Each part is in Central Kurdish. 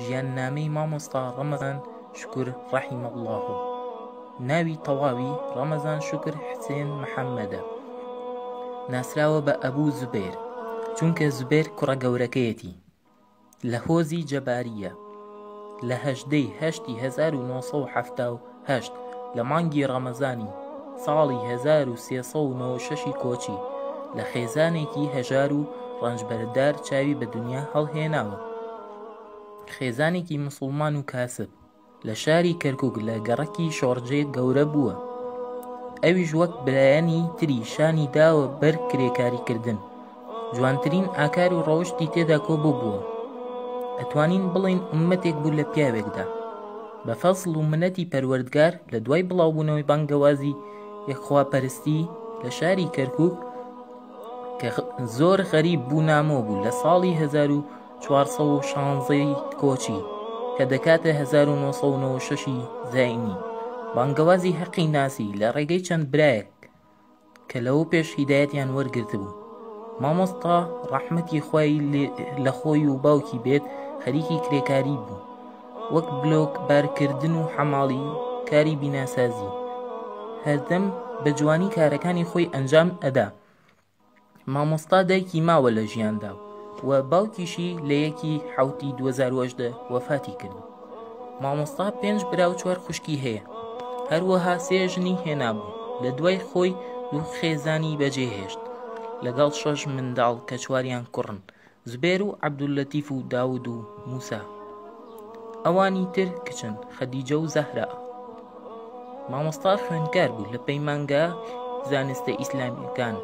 ژیاننامەی مامۆستا ڕەمەزان شوکر ڕەحیمە الله. ناوی تەواوی ڕەمەزان شوکر حسێن محەممەدە. ناسراوە بە ئەبوو زوبێر چونکە زوبێر کوڕە گەورەکەیەتی. لە هۆزی جەباریە. لە 1878 لە مانگی ڕەمەزانی ساڵی 1396 کۆچی لە خێزانێکی هەژار و ڕەنجبەردار چاوی بە دنیا هەڵهێناوە. خێزانێکی موسڵمان و کاسب لە شاری کەرکووک لە گەڕەکی شۆڕجێ گەورە بووە. ئەویش وەک برایانی تری شانی داوە بەر کرێکاریکردن. جوانترین ئاکار و ڕەوشتی تێدا کۆبوو بووە. ئەتوانین بڵێین ئوممەتێک بوو لە پیاوێکدا. بە فەزڵ و منەتی پەروەردگار لە دوای بڵاوبوونەوەی بانگەوازی یەکخواپەرستی لە شاری کەرکووک کە زۆر غەریب بوو نامۆ بوو لە ساڵی 1416 کۆچی کە دەکاتە 1996 زاینی، بانگەوازی حەقی ناسی لە ڕێگەی چەند برایەک کە لەوە پێش هیدایەتیان وەرگرت بوو. مامۆستا ڕەحمەتی خوای لە خۆی و باوکی بێت خەریکی کرێکاری بوو، وەک بلۆک بارکردن و حەماڵی و کاری بیناسازی. هەردەم بە جوانی کارەکانی خۆی ئەنجام ئەدا. مامۆستا دایکی ماوە لە ژیاندا و باوکیشی لە 1 2018 وەفاتی کرد. مامۆستا 5 برا و 4 خوشکی هەیە. هەروەها 3 ژنی هێنابوو. لە دوای خۆی 2 خێزانی بەجێهێشت لەگەڵ 6 منداڵ کە 4یان کوڕن، زوبێر و عەبدولەتیف و داود و موسا. ئەوانی تر کچن، خەدیجە و زەهرا. مامۆستا خوێندکار بوو لە پەیمانگا زانستە ئیسلامیەکان.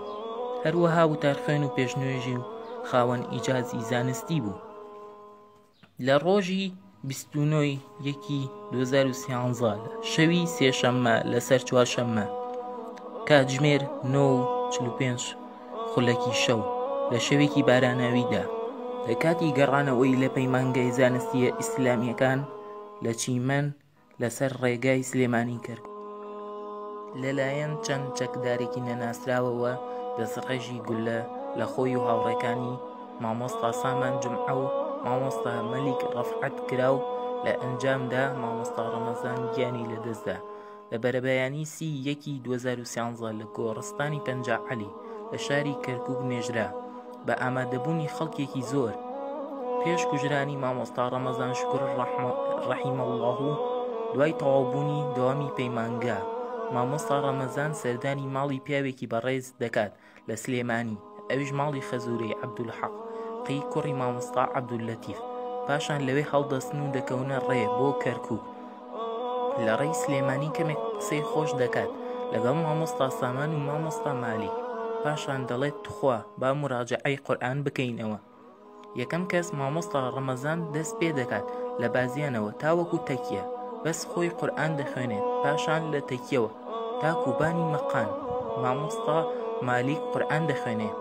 هەروەها وتار خوێن و پێشنوێژی و خاوەن ئیجازی زانستی بوو. لە ڕۆژی 29 2013 شەوی سێشەممە لەسەر چوارشەممە کاتژمێر 9:45 خولەکی شەو لە شەوێکی باراناویدا لە کاتی گەڕانەوەی لە پەیمانگای زانستیە ئیسلامیەکان لە چیمەن لەسەر ڕێگای سلێمانی کرد. لەلایەن چەند چەکدارێکی نەناسراوەوە دەستڕێژی گولە لە خۆی و هاوڕێکانی مامۆستا سامان جمعە و مامۆستا مەلیک ڕەفعەت کراو. لە ئەنجامدا مامۆستا ڕەمەزان گیانی لەدەستدا. لە بەرەبەیانی 31 2013 لە گۆڕستانی پەنجاعەلی لە شاری کەرکووک نێژرا بە ئامادەبوونی خەڵکێکی زۆر. پێش کوژرانی مامۆستا ڕەمەزان شوکر ڕەحیمە الله و دوای تەواوبوونی دەوامی پەیمانگا، مامۆستا ڕەمەزان سەردانی ماڵی پیاوێکی بەڕێز دەکات لە سلێمانی، ئەویش ماڵی خەزوورەی عەبدولحەق قی کوڕی مامۆستا عەبدولەتیف. پاشان لەوێ هەڵدەستن و دەکەونە ڕێ بۆ کەرکووک. لە ڕێی سلێمانی کەمێک قسەی خۆش دەکات لەگەڵ مامۆستا سامان و مامۆستا مالیک. پاشان دەڵێت توخوا با مراجعەی قورئان بکەینەوە. یەکەم کەس مامۆستا ڕەمەزان دەست پێ دەکات لە بازیانەوە تاوەکو تەکیە، بەس خۆی قورئان دەخوێنێت. پاشان لە تەکیەوە تاکو بانی مەقان مامۆستا مالیک قورئان دەخوێنێت.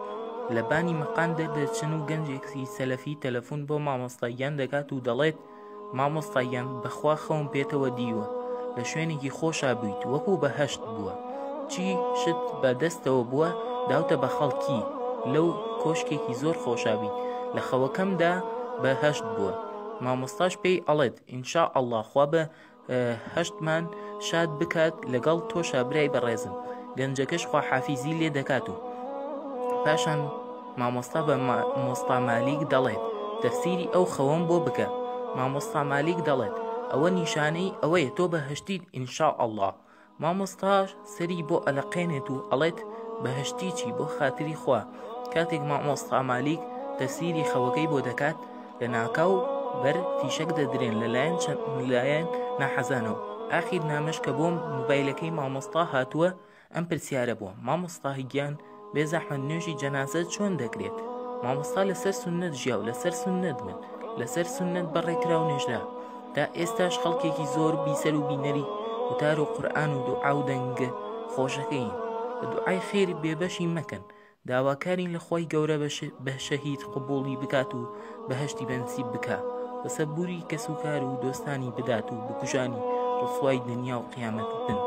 لە بانی مەقان دەردەچن و گەنجێکی سەلەفی تەلەفۆن بۆ مامۆستاییان دەکات و دەڵێت مامۆستاییان بەخوا خەوم پێتەوە دیوە، لە شوێنێکی خۆشا بوویت، وەکو بەهەشت بووە. چی شت بەدەستەوە بووە داوتە بە خەڵکی، لەو کۆشکێکی زۆر خۆشابی لە خەوەکەمدا بەهەشت بووە. مامۆستاش پێی ئەڵێت ئینشا ئەڵڵا خوا بە هەشتمان شاد بکات لەگەڵ تۆشا برای بەڕێزم. گەنجەکەش خوا حافیزی لێ دەکات. و پاشان مامۆستا بە مامۆستا مالیک دەڵێت تەفسیری ئەو خەوەم بۆ بکە. مامۆستا مالیک دەڵێت ئەوە نیشانەی ئەوەیە تۆ بەهەشتیت ئینشا ئەڵڵا. مامۆستاش سەری بۆ ئەلەقێنێت و ئەڵێت بەهەشتی چی بۆ خاتری خوا. کاتێک مامۆستا مالیک تەفسیری خەوەکەی بۆ دەکات لە ناکاو بەر فیشەک دەدرێن لەلایەن ناحەزانەوە. ئاخیر نامەش کە بۆ موبایلەکەی مامۆستا هاتووە ئەم پرسیارە بووە: مامۆستا گیان بێزەحمەت نوێژی جەنازەت چۆن دەکرێت؟ مامۆستا لەسەر سوننەت ژیا و لەسەر سوننەت من لەسەر سوننەت بەڕێکرا و نێژرا. تا ئێستاش خەڵکێکی زۆر بیسەر و بینەری وتار و قورئان و دوعا و دەنگە خۆشەکەین. بە دوعای خێر بێبەشی مەکەن. داواکارین لە خۆی گەورە بە شەهید قبوڵی بکات و بەهەشتی بەنسیب بکات، بەسەر بووری کەسوکار و دۆستانی بدات و بکوژانی ڕسوای دنیا و قیامەت بن.